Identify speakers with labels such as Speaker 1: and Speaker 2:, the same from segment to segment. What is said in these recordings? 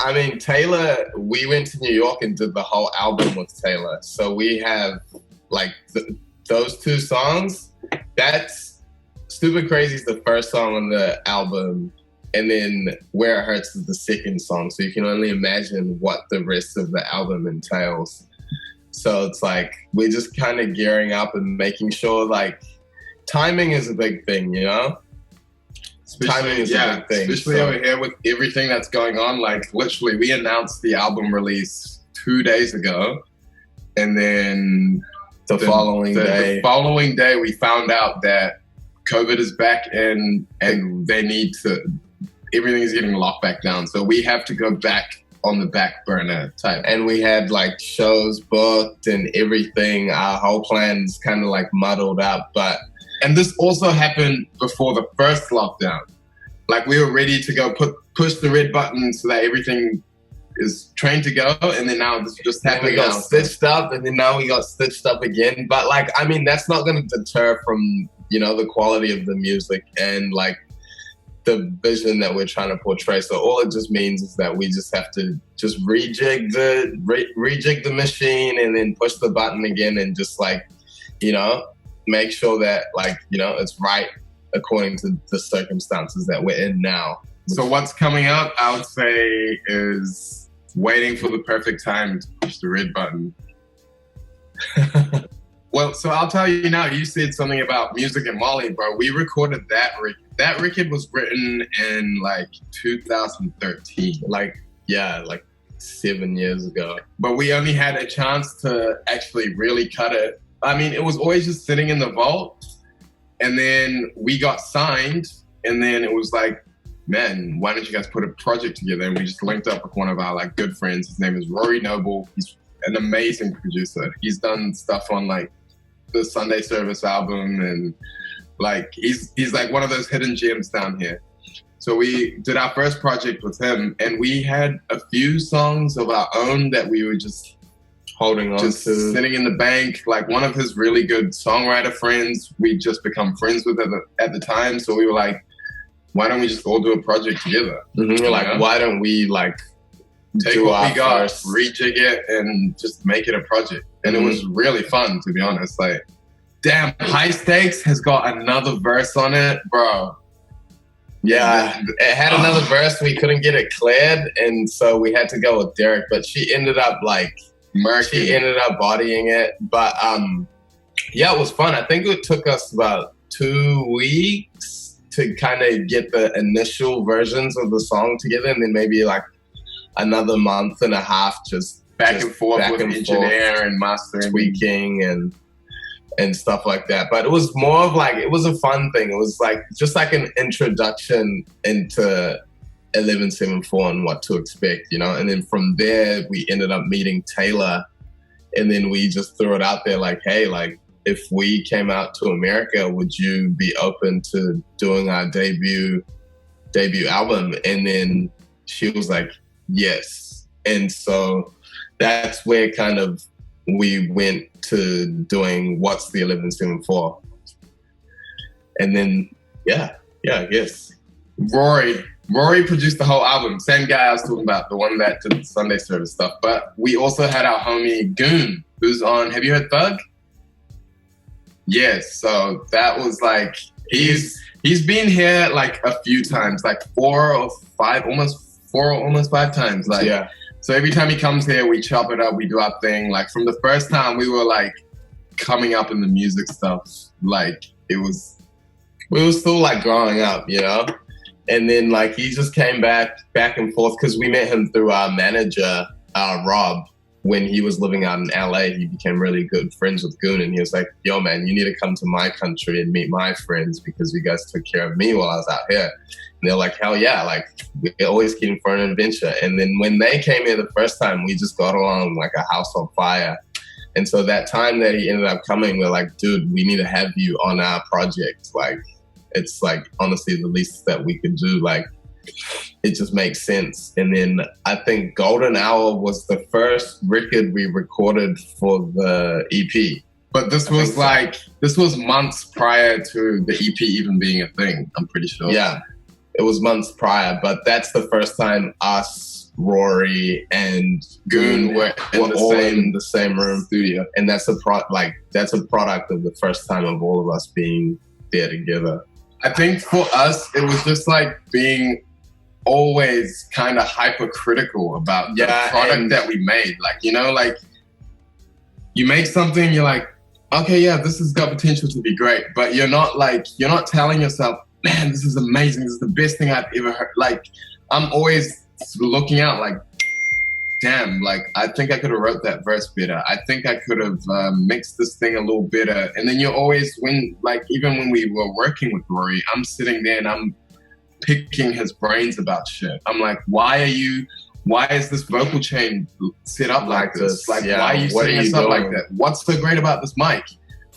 Speaker 1: I mean, Tayla, we went to New York and did the whole album with Tayla. So we have like those two songs. That's Stupid Crazy is the first song on the album. And then Where It Hurts is the second song. So you can only imagine what the rest of the album entails. So it's like, we're just kind of gearing up and making sure, like, timing is a big thing, you know? Timing is a big thing.
Speaker 2: Especially over here with everything that's going on. Like, literally, we announced the album release 2 days ago. And then
Speaker 1: the following
Speaker 2: day, we found out that COVID is back and they need to... Everything is getting locked back down. So we have to go back on the back burner type.
Speaker 1: And we had like shows booked and everything. Our whole plan's kind of like muddled up.
Speaker 2: And this also happened before the first lockdown. Like we were ready to go push the red button so that everything is trained to go. And then now this just happened.
Speaker 1: We got stitched up and then now we got stitched up again. But like, I mean, that's not going to deter from, you know, the quality of the music and like, the vision that we're trying to portray. So all it just means is that we just have to just rejig the machine and then push the button again and just like, you know, make sure that like, you know, it's right according to the circumstances that we're in now.
Speaker 2: So what's coming up, I would say, is waiting for the perfect time to push the red button. Well, so I'll tell you now, you said something about music and Molly, bro. We recorded that record. That record was written in like 2013.
Speaker 1: Like 7 years ago.
Speaker 2: But we only had a chance to actually really cut it. I mean, it was always just sitting in the vault. And then we got signed. And then it was like, man, why don't you guys put a project together? And we just linked up with one of our like good friends. His name is Rory Noble. He's an amazing producer. He's done stuff on like the Sunday Service album and like he's like one of those hidden gems down here. So we did our first project with him and we had a few songs of our own that we were just
Speaker 1: holding on to,
Speaker 2: sitting in the bank. Like one of his really good songwriter friends we'd just become friends with at the time. So we were like, why don't we just all do a project together?
Speaker 1: Mm-hmm. Like, why don't we like
Speaker 2: take what we got, rejig it, and just make it a project. And it was really fun, to be honest. Like, damn, High Stakes has got another verse on it, bro.
Speaker 1: Yeah, it had another verse. We couldn't get it cleared, and so we had to go with Derek. But she ended up like
Speaker 2: murky.
Speaker 1: She ended up bodying it. But yeah, it was fun. I think it took us about 2 weeks to kind of get the initial versions of the song together, and then maybe like another month and a half just
Speaker 2: back and forth with engineer and mastering,
Speaker 1: tweaking and stuff like that. But it was more of like, it was a fun thing. It was like just like an introduction into 117four and what to expect, you know? And then from there, we ended up meeting Tayla, and then we just threw it out there like, hey, like if we came out to America, would you be open to doing our debut album? And then she was like, yes. And so that's where kind of we went to doing What's the 1174. And then, yeah, I guess.
Speaker 2: Rory produced the whole album. Same guy I was talking about, the one that did the Sunday Service stuff. But we also had our homie Goon, who's on, have you heard Thug? Yes, so that was like, he's been here like a few times, like 4 or 5, almost 5 times. Like,
Speaker 1: yeah.
Speaker 2: So every time he comes here, we chop it up, we do our thing. Like from the first time we were like coming up in the music stuff, like we were still like growing up, you know? And then like he just came back and forth because we met him through our manager, Rob. When he was living out in LA, he became really good friends with Goon, and he was like, yo man, you need to come to my country and meet my friends because you guys took care of me while I was out here. And they're like, hell yeah, like we're always keen for an adventure. And then when they came here the first time, we just got along like a house on fire. And so that time that he ended up coming, we're like, dude, we need to have you on our project. Like, it's like honestly the least that we could do. Like, it just makes sense. And then I think Golden Hour was the first record we recorded for the EP. But this was months prior to the EP even being a thing, I'm pretty sure.
Speaker 1: Yeah, it was months prior, but that's the first time us Rory and Goon were all in the same room
Speaker 2: studio,
Speaker 1: and that's a product of the first time of all of us being there together.
Speaker 2: I think for us, it was just like being always kind of hypercritical about the product that we made. Like, you know, like you make something, you're like, okay, yeah, this has got potential to be great, but you're not telling yourself, man, this is amazing, this is the best thing I've ever heard. Like, I'm always looking out like, damn, like, I think I could have wrote that verse better. I think I could have mixed this thing a little better. And then you're always, even when we were working with Rory, I'm sitting there and I'm picking his brains about shit. I'm like, why is this vocal chain set up like this? Like, why are you setting us up like that? What's so great about this mic?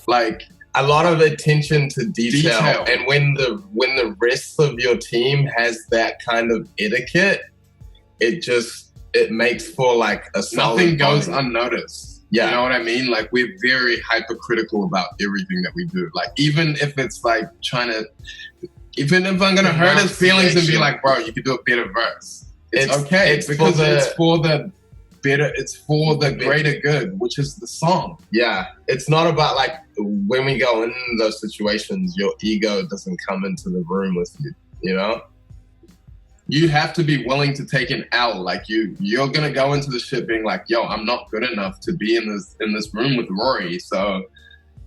Speaker 2: Like,
Speaker 1: a lot of attention to detail. And when the rest of your team has that kind of etiquette, it makes for like a solid
Speaker 2: nothing goes
Speaker 1: body.
Speaker 2: Unnoticed.
Speaker 1: Yeah.
Speaker 2: You know what I mean? Like, we're very hypercritical about everything that we do. Like, even if it's like even if I'm gonna hurt his feelings and be like, bro, you could do a better verse. It's okay. It's because it's for the greater good, which is the song.
Speaker 1: Yeah. It's not about like when we go in those situations, your ego doesn't come into the room with you, you know?
Speaker 2: You have to be willing to take an L. Like you're gonna go into the shit being like, yo, I'm not good enough to be in this room with Rory. So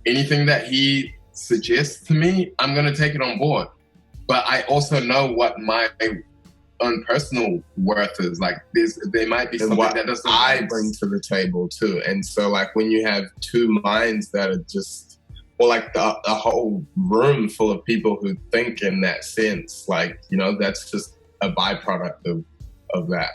Speaker 2: anything that he suggests to me, I'm gonna take it on board. But I also know what my own personal worth is. Like there might be something that doesn't
Speaker 1: I bring to the table too. And so like when you have two minds that are just, or like a whole room full of people who think in that sense, like, you know, that's just a byproduct of that.